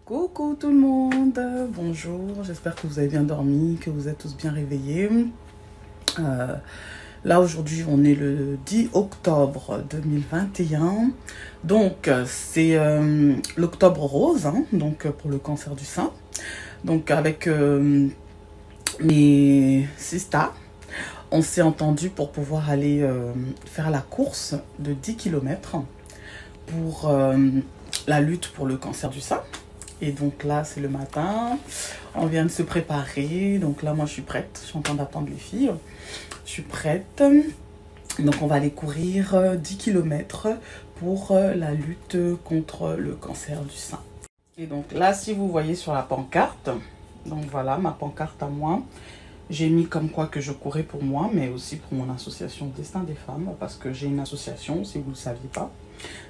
Coucou tout le monde, bonjour, j'espère que vous avez bien dormi, que vous êtes tous bien réveillés. Là aujourd'hui on est le 10 octobre 2021, donc c'est l'octobre rose, hein, donc pour le cancer du sein. Donc avec mes sisters, on s'est entendu pour pouvoir aller faire la course de 10 km pour la lutte pour le cancer du sein. Et donc là, c'est le matin, on vient de se préparer. Donc là, moi, je suis prête. Je suis en train d'attendre les filles. Je suis prête. Donc, on va aller courir 10 km pour la lutte contre le cancer du sein. Et donc là, si vous voyez sur la pancarte, donc voilà, ma pancarte à moi. J'ai mis comme quoi que je courais pour moi, mais aussi pour mon association Destin des femmes, parce que j'ai une association, si vous ne le saviez pas.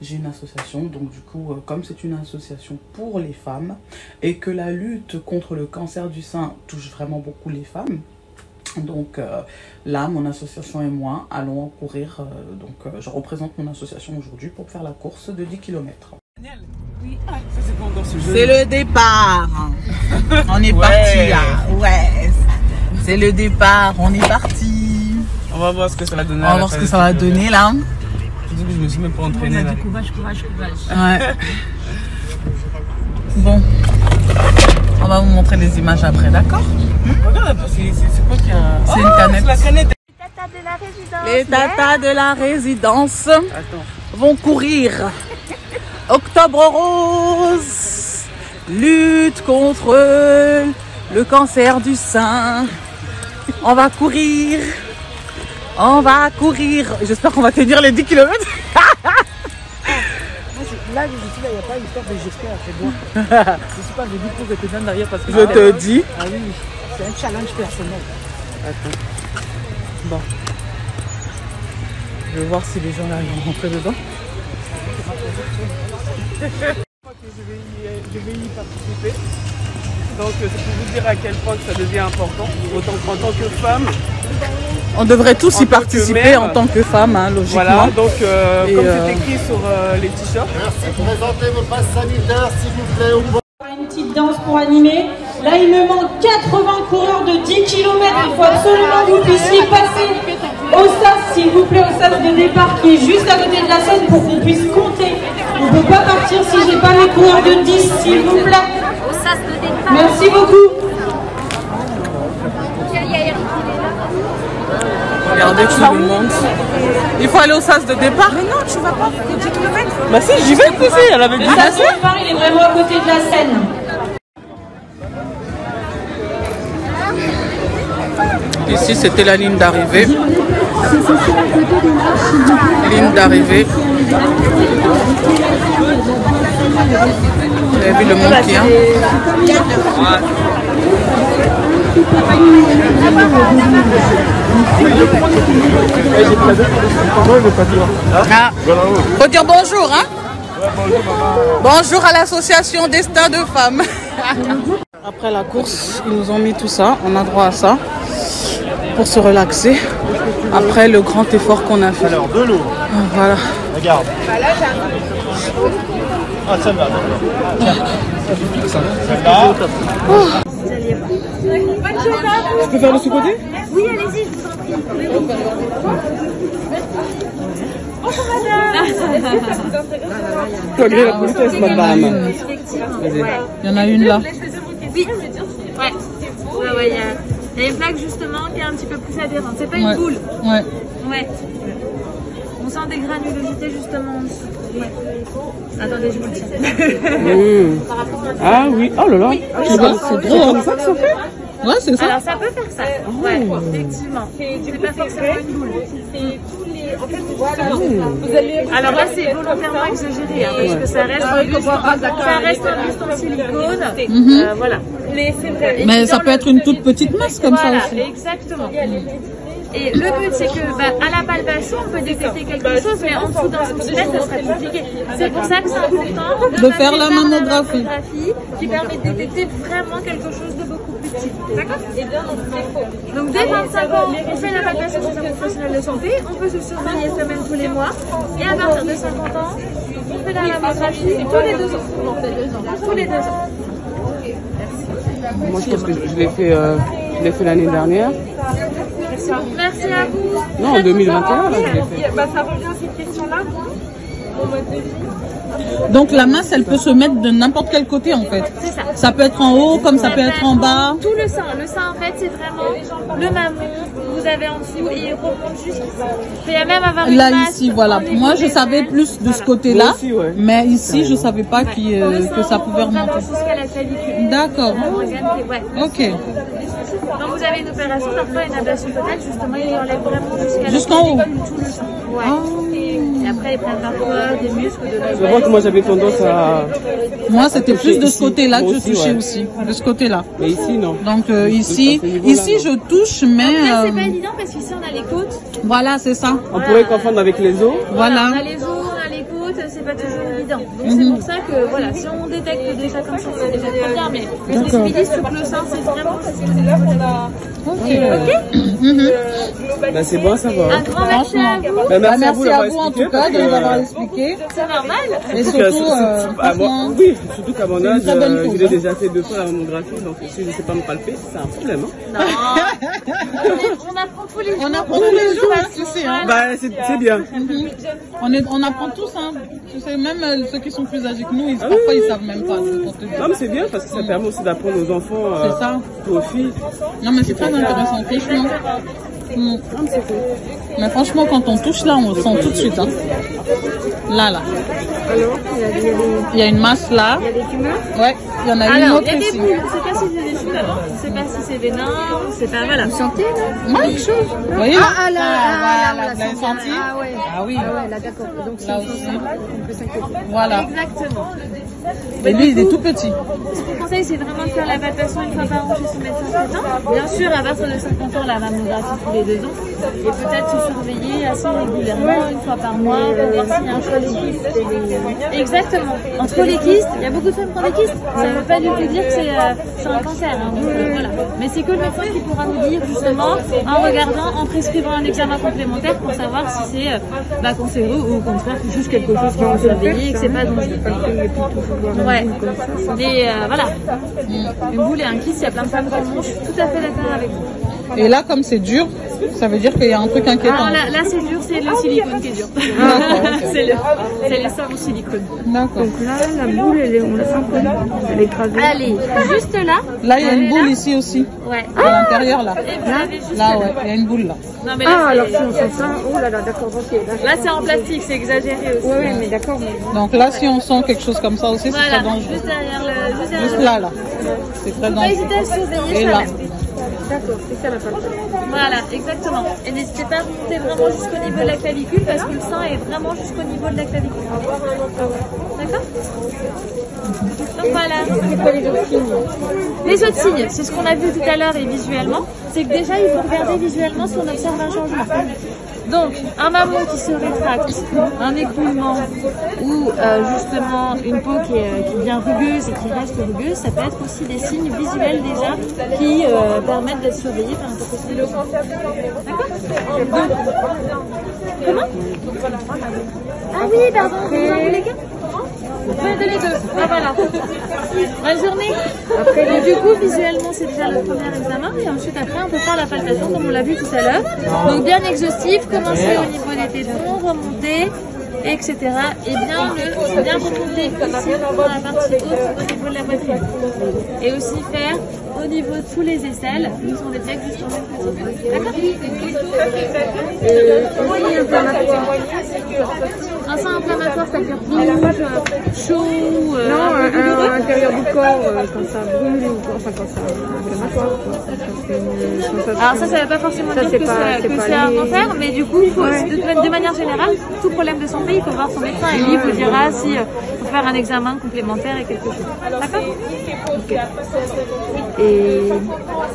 J'ai une association, donc du coup, comme c'est une association pour les femmes, et que la lutte contre le cancer du sein touche vraiment beaucoup les femmes, donc là, mon association et moi allons courir, je représente mon association aujourd'hui pour faire la course de 10 km. Oui. Ah, ça c'est pas encore ce jeu. C'est le départ. On est parti là. Ouais. C'est le départ. On est parti. On va voir ce que ça va donner. On va voir ce que ça va donner là. Je me suis même pas entraîné là. Courage. Ouais. Bon. On va vous montrer les images après, d'accord? Regarde un peu, c'est quoi qu'il y a? C'est une canette. C'est la canette. Les tatas de la résidence vont courir. Octobre rose, lutte contre le cancer du sein. On va courir. J'espère qu'on va tenir les 10 km. Là, je suis là, il n'y a pas histoire de j'espère, c'est bon. Je suis pas de dire que je te donne derrière parce que... Je te dis. Ah oui, c'est un challenge personnel. Attends. Bon. Je vais voir si les gens arrivent à rentrer dedans. Je vais y participer. Donc c'est pour vous dire à quel point que ça devient important. Autant en tant que femme. On devrait tous y participer en tant que femme, hein, logiquement. Voilà, donc comme c'est écrit sur les t-shirts. Merci, présentez vos passes sanitaires s'il vous plaît. Une petite danse pour animer. Là, il me manque 80 coureurs de 10 km. Il faut absolument que vous puissiez passer au sas, s'il vous plaît, au sas de départ qui est juste à côté de la scène pour qu'on puisse compter. On ne peut pas partir si j'ai pas mes coureurs de 10, s'il vous plaît. Au sas de départ. Merci beaucoup. Regardez tout le monde. Il faut aller au sas de départ. Mais non, tu vas pas, 10 km. Bah si, j'y vais, tu sais, elle avait dit. Le sas de départ, il est vraiment à côté de la scène. Ici, c'était la ligne d'arrivée. Ligne d'arrivée. Vous avez vu le monde qui est. Ah, faut dire bonjour, hein? Bonjour à l'association Destin de femmes. Après la course, ils nous ont mis tout ça, on a droit à ça pour se relaxer après le grand effort qu'on a fait. Alors, de l'eau. Voilà. Regarde. Ah, celle-là. Celle-là. Tu peux faire le sous-côté? Oui, allez-y, je vous en prie. Bonjour madame. Tu as grillé la politesse, madame. Il y en a une là. Oui, ouais, il y a une plaque justement qui est un petit peu plus adhérente. C'est pas une boule. Ouais. Ouais. On sent des granulosités justement en dessous. Ouais. Attendez, je vous le tiens. Ah oui, oh là là. C'est gros, hein. Ça que ça fait? Ouais, c'est ça. Alors ça peut faire ça. Ouais, effectivement. C'est pas forcément une boule. Alors là c'est volontairement exagéré hein, parce que ça reste un buste en silicone. Voilà. Mais c'est vrai. Mais ça peut être une toute petite masse comme ça aussi. Exactement. Et le but c'est que à la palpation on peut détecter quelque chose mais en dessous d'un centimètre ça serait compliqué. C'est pour ça que c'est important de faire la mammographie qui permet de détecter vraiment quelque chose de beaucoup plus petit. D'accord? Donc dès 25 ans on fait la palpation chez un professionnel de santé, on peut se surveiller soi-même tous les mois et à partir de 50 ans on fait la mammographie tous les 2 ans. Tous les 2 ans. Moi, je pense que je l'ai fait l'année dernière. Merci à vous. Non, en 2021, là, je l'ai fait. Bah, ça revient à cette question-là. Donc la masse, elle peut se mettre de n'importe quel côté en fait. C'est ça. Ça peut être en haut, comme ça peut être en bas. Tout le sein. Le sein, en fait, c'est vraiment le mamelon. Vous avez en dessous et il remonte jusqu'ici. Il y a même avoir une Là, masse ici, voilà. en Moi, je niveau savais des plus de selles. ce côté-là, Moi aussi, ouais. mais ici, je savais pas Le que ça sein pouvait remonte remonter. vraiment jusqu'à la clavicule. D'accord. Un organe qui est- ouais. Ok. Quand vous avez une opération, parfois une ablation totale, justement, ils enlèvent vraiment jusqu'à Jusqu'en haut. la clavicule, tout le sang. Ouais. Et après, ils prennent parfois des muscles de Je vois que moi, j'avais tendance à... Moi, c'était plus de ce Ici. côté-là que Moi je aussi, touchais ouais. aussi. De ce côté-là. Mais ici, non. Donc à ici, ce niveau-là, ici, non. je touche, mais Après, c'est pas évident parce qu'ici, on a les côtes. voilà, c'est ça. On pourrait confondre avec les os. Voilà. On a les os, on a les côtes, c'est pas toujours évident. Donc c'est pour ça que, voilà, si on détecte déjà comme ça, c'est déjà très bien. Mais le spécialiste sur le sein, c'est vraiment juste au niveau de la... Ben, c'est bon à savoir. Un grand merci à vous. Ben, merci à Merci vous à d'avoir vous en expliqué. tout cas parce de que- nous avoir expliqué. C'est normal. Et Surtout que- surtout, à moi- franchement, oui, surtout qu'à mon c'est une âge, très bonne chose, je l'ai hein. déjà fait 2 fois la mammographie, donc si je ne sais pas me palper, c'est un problème. Hein. Non. On apprend tous les jours. on apprend tous les jours ici. Hein. Bah, c'est bien. On apprend tous, hein. Tu sais, même ceux qui sont plus âgés que nous, parfois ils savent même pas. Pour te dire. Non, mais c'est bien parce que ça permet aussi d'apprendre aux enfants, C'est ça. aux filles. Non, mais c'est très intéressant, franchement. Mais franchement, quand on touche là, on le sent tout de suite. Hein. Là. Il y a une masse là. Il y a des tumeurs. Ouais, il y en a une Alors, il autre y a des ici. boules. On ne sait pas si c'est des tumeurs. On ne sait pas si c'est bénin. On ne sait pas. Voilà. Vous sentez là quelque chose? Vous voyez là là, voilà, vous l'avez senti? Ah ouais. Ah oui. Ah ouais, là d'accord. Donc Là c'est aussi. on peut s'inquiéter. Voilà. Exactement. Et lui, il est tout petit. Ce qu'on conseille, c'est vraiment de faire la palpation une fois par an chez son médecin traitant. Bien sûr, à partir de 50 ans, la mammographie tous les 2 ans. Et peut-être se surveiller assez régulièrement, une fois par mois, pour voir s'il y a un choix des kystes. Exactement. Entre les kystes, il y a beaucoup de femmes qui ont des kystes. Ça ne veut pas du tout dire que c'est un cancer. Hein. Donc, voilà. Mais c'est que le médecin qui pourra nous dire, justement, en regardant, en prescrivant un examen complémentaire pour savoir si c'est cancéreux ou au contraire juste quelque chose qui va surveiller et que c'est pas dangereux. Ouais. Mais voilà. Une boule et un kyste, il y a plein de femmes qui en ont. Je suis tout à fait d'accord avec vous. Et là, comme c'est dur, ça veut dire qu'il y a un truc inquiétant. Alors là c'est dur, c'est le silicone qui est dur. c'est le sang en silicone. D'accord. Donc là, la boule, on la sent comme elle est écrasée. Allez, juste là. Là, il y a une boule ici aussi. Ouais. À l'intérieur, là. Et vous avez juste Là, ouais, il y a une boule là. Non, mais là, Ah, alors c'est- si on sent ça, oh là là, d'accord, ok. là c'est en plastique, c'est exagéré aussi. Ouais, mais d'accord. Mais... Donc là, si on sent quelque chose comme ça aussi, c'est Voilà, très dangereux. juste derrière le. Juste là, là. C'est très Faut pas dangereux. hésiter à surveiller Et ça. là. D'accord, c'est ça la palpation. Voilà, exactement. Et n'hésitez pas à remonter vraiment jusqu'au niveau de la clavicule parce que le sein est vraiment jusqu'au niveau de la clavicule. D'accord? Donc voilà. C'est quoi les autres signes? Les autres signes, c'est ce qu'on a vu tout à l'heure et visuellement, c'est que déjà il faut regarder visuellement si on observe un changement. Donc, un mamelon qui se rétracte, un écoulement ou justement une peau qui devient rugueuse et qui reste rugueuse, ça peut être aussi des signes visuels déjà qui permettent d'être surveillés par un professionnel. D'accord? Comment? Ah oui, pardon, vous en voulez qu'un? Vous pouvez donner 2. Ah voilà. Bonne journée. Et du coup, visuellement, c'est déjà le premier examen. Et ensuite, après, on peut faire la palpation comme on l'a vu tout à l'heure. Donc, bien exhaustif, commencer au niveau des tétons, remonter, etc. Et bien remonter ici dans la partie haute au niveau de la poitrine. Et aussi faire au niveau de tous les aisselles. Nous, on est bien juste en même petit. D'accord? Un sein inflammatoire, c'est-à-dire rouge, chaud, Non, un peu à douloureux. l'intérieur du corps, quand ça brûle, ou enfin quand ça inflammatoire, quoi. Quand c'est une sensation. Alors ça ne veut pas forcément Ça, dire c'est que pas- c'est c'est pas un lié. cancer, mais du coup, il faut, de manière générale, tout problème de santé, il faut voir son médecin et lui vous dira si faut faire un examen complémentaire et quelque chose. D'accord? Et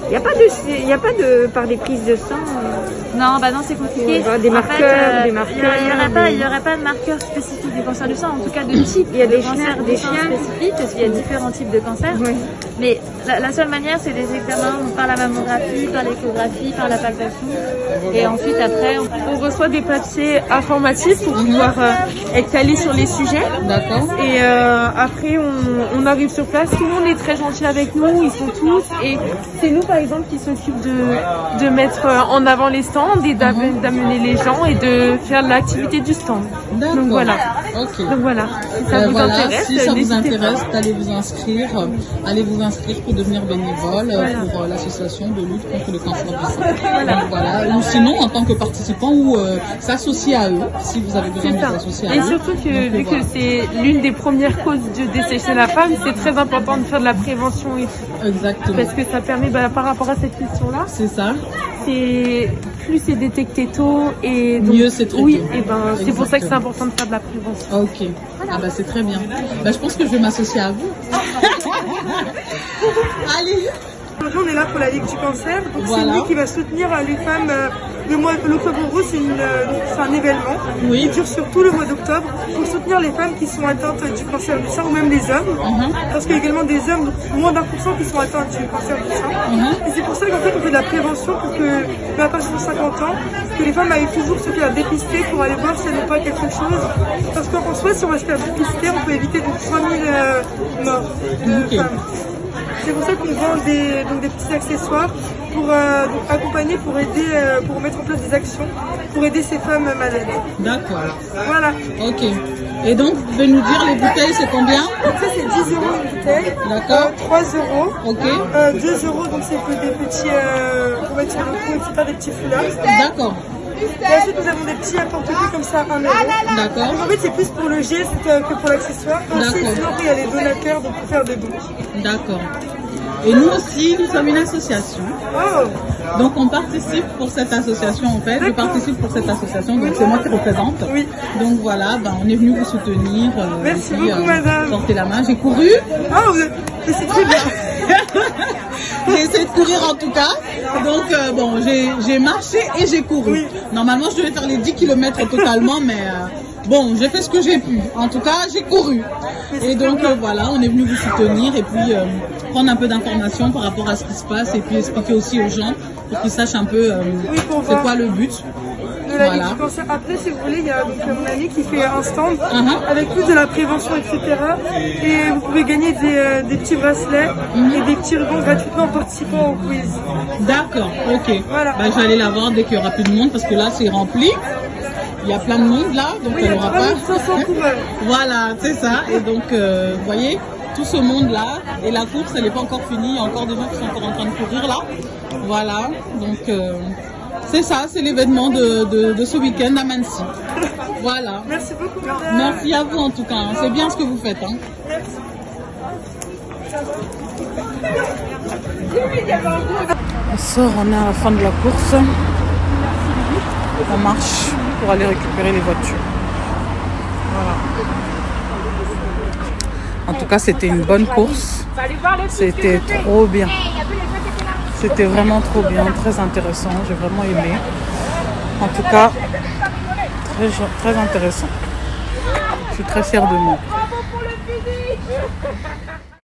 il n'y a pas de par des prises de sang. Non, bah non, c'est compliqué. Des marqueurs, des marqueurs. Il y aurait pas de marqueur spécifique du cancer du sang, en tout cas de type. Il y a des cancers, des chiens spécifiques, parce qu'il y a différents types de cancers. Oui. Mais la seule manière, c'est des examens par la mammographie, par l'échographie, par la palpation. Et ensuite, après, on reçoit des papiers informatifs pour pouvoir être calé sur les sujets. D'accord. Et après, on arrive sur place. Tout le monde est très gentil avec nous, ils sont tous. Et c'est nous, par exemple, qui s'occupent de mettre en avant les stands et d'amener les gens et de faire l'activité du stand. D'accord. Donc voilà. Ok. Donc voilà. Si ça vous intéresse, si ça vous n'hésitez intéresse, pas. allez vous inscrire pour devenir bénévole pour l'association de lutte contre le cancer du sein. Donc, voilà. Ou sinon, en tant que participant, ou s'associer à eux, si vous avez besoin de vous associer à eux. Et surtout que vu que c'est l'une des premières causes de décès chez la femme, c'est très important de faire de la prévention et tout. Exactement. Parce que ça permet, par rapport à cette question-là, C'est ça. c'est plus c'est détecté tôt et donc, Mieux c'est traité. Oui, et c'est pour ça que c'est important de faire de la prévention. Ok. Ah bah c'est très bien. Bah, je pense que je vais m'associer à vous. Allez. Aujourd'hui, on est là pour la Ligue du cancer. Donc Voilà. c'est une ligue qui va soutenir les femmes. Le mois l'octobre rose, c'est un événement qui dure sur tout le mois d'octobre pour soutenir les femmes qui sont atteintes du cancer du sein ou même les hommes. Parce qu'il y a également des hommes, donc moins d'1% qui sont atteints du cancer du sein. Et c'est pour ça qu'en fait on fait de la prévention pour que, à partir de 50 ans, que les femmes aillent toujours se faire dépister pour aller voir si elles n'ont pas quelque chose. Parce qu'en soi, si on va se faire dépister, on peut éviter de 3000 morts de femmes. C'est pour ça qu'on vend des petits accessoires pour accompagner, pour aider, pour mettre en place des actions pour aider ces femmes malades. D'accord. Voilà. Ok. Et donc, vous pouvez nous dire les bouteilles, c'est combien? Donc ça, c'est 10 € une bouteille. D'accord. 3 €. Ok. 2 €, donc c'est que des petits, pour mettre sur le cou, etc., des petits foulards. D'accord. Et ensuite, nous avons des petits porte-clés comme ça à 1 €. D'accord. Donc en fait, c'est plus pour le geste que pour l'accessoire. Ensuite, sinon, après, il y a les donateurs, donc pour faire des dons. D'accord. Et nous aussi, nous sommes une association. Oh. Donc on participe pour cette association en fait. Je participe pour cette association, donc c'est moi qui représente. Oui. Donc voilà, on est venu vous soutenir. Merci beaucoup, madame. Porter la main. J'ai couru. Oh, mais c'est très bien. J'ai essayé de courir en tout cas. Donc j'ai marché et j'ai couru. Oui. Normalement je devais faire les 10 km totalement, mais bon, j'ai fait ce que j'ai pu. En tout cas, j'ai couru. Et donc voilà, on est venu vous soutenir et puis prendre un peu d'informations par rapport à ce qui se passe et puis expliquer aussi aux gens pour qu'ils sachent un peu c'est quoi le but. De la Ligue du cancer. Après, si vous voulez, il y a donc mon ami qui fait un stand avec plus de la prévention, etc. Et vous pouvez gagner des petits bracelets et des petits rubans gratuitement en participant au quiz. D'accord, ok. Voilà. Je vais aller la voir dès qu'il y aura plus de monde parce que là c'est rempli. Il y a plein de monde là, donc Oui, il y a 3500 coureurs. Voilà, c'est ça. Et donc, vous voyez, tout ce monde-là, et la course, elle n'est pas encore finie. Il y a encore des gens qui sont encore en train de courir là. Voilà, donc c'est ça, c'est l'événement de ce week-end à Mancy. Voilà. Merci beaucoup, madame. Merci à vous en tout cas. Hein. C'est bien ce que vous faites. Hein. On sort, on est à la fin de la course. On marche pour aller récupérer les voitures. Voilà. En tout cas, c'était une bonne course. C'était trop bien. C'était vraiment trop bien, très intéressant. J'ai vraiment aimé. En tout cas, très intéressant. Je suis très fière de moi.